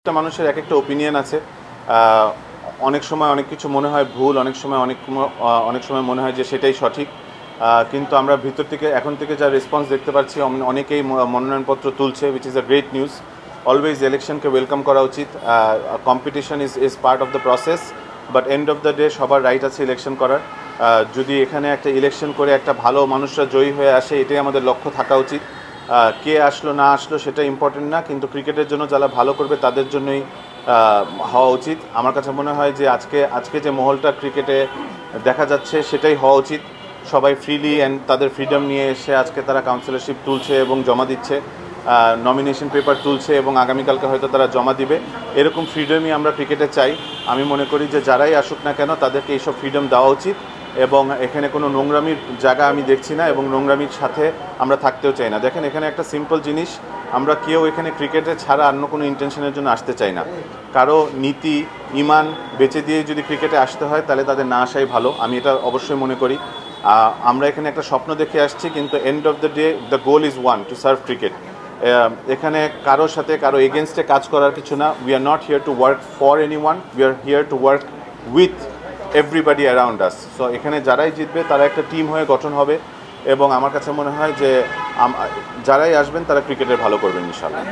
একটা মানুষের এক একটা ওপিনিয়ন আছে। অনেক সময় অনেক কিছু মনে হয় ভুল, অনেক সময় মনে হয় যে সেটাই সঠিক। কিন্তু আমরা ভিতর থেকে এখন থেকে যা রেসপন্স দেখতে পাচ্ছি, অনেকেই মনোনয়নপত্র তুলছে, which is a great news. Always ইলেকশনকে ওয়েলকাম করা উচিত। Competition is part of the process, but end of the day সবার রাইট আছে ইলেকশন করার। যদি এখানে একটা ইলেকশন করে একটা ভালো মানুষরা জয়ী হয়ে আসে, এটাই আমাদের লক্ষ্য থাকা উচিত। কে আসলো না আসলো সেটা ইম্পর্টেন্ট না, কিন্তু ক্রিকেটের জন্য যারা ভালো করবে তাদের জন্যই হওয়া উচিত। আমার কাছে মনে হয় যে আজকে যে মহলটা ক্রিকেটে দেখা যাচ্ছে সেটাই হওয়া উচিত। সবাই ফ্রিলি অ্যান্ড তাদের ফ্রিডম নিয়ে এসে আজকে তারা কাউন্সিলরশিপ তুলছে এবং জমা দিচ্ছে, নমিনেশন পেপার তুলছে এবং আগামীকালকে হয়তো তারা জমা দিবে। এরকম ফ্রিডমই আমরা ক্রিকেটে চাই। আমি মনে করি যে যারাই আসুক না কেন তাদেরকে এইসব ফ্রিডম দেওয়া উচিত, এবং এখানে কোনো নোংরামির জায়গা আমি দেখছি না, এবং নোংরামির সাথে আমরা থাকতেও চাই না। দেখেন, এখানে একটা সিম্পল জিনিস, আমরা কেউ এখানে ক্রিকেটে ছাড়া অন্য কোনো ইন্টেনশনের জন্য আসতে চাই না। কারো নীতি ইমান বেঁচে দিয়ে যদি ক্রিকেটে আসতে হয় তাহলে তাদের না আসাই ভালো, আমি এটা অবশ্যই মনে করি। আমরা এখানে একটা স্বপ্ন দেখে আসছি, কিন্তু and of the day the goal is one, to serve cricket. এখানে কারোর সাথে কারো এগেনস্টে কাজ করার কিছু না। We are not here to work for anyone, we are here to work with everybody around us. So এখানে যারাই জিতবে তারা একটা টিম হয়ে গঠন হবে, এবং আমার কাছে মনে হয় যে যারাই আসবেন তারা ক্রিকেটের ভালো করবেন ইনশাআল্লাহ।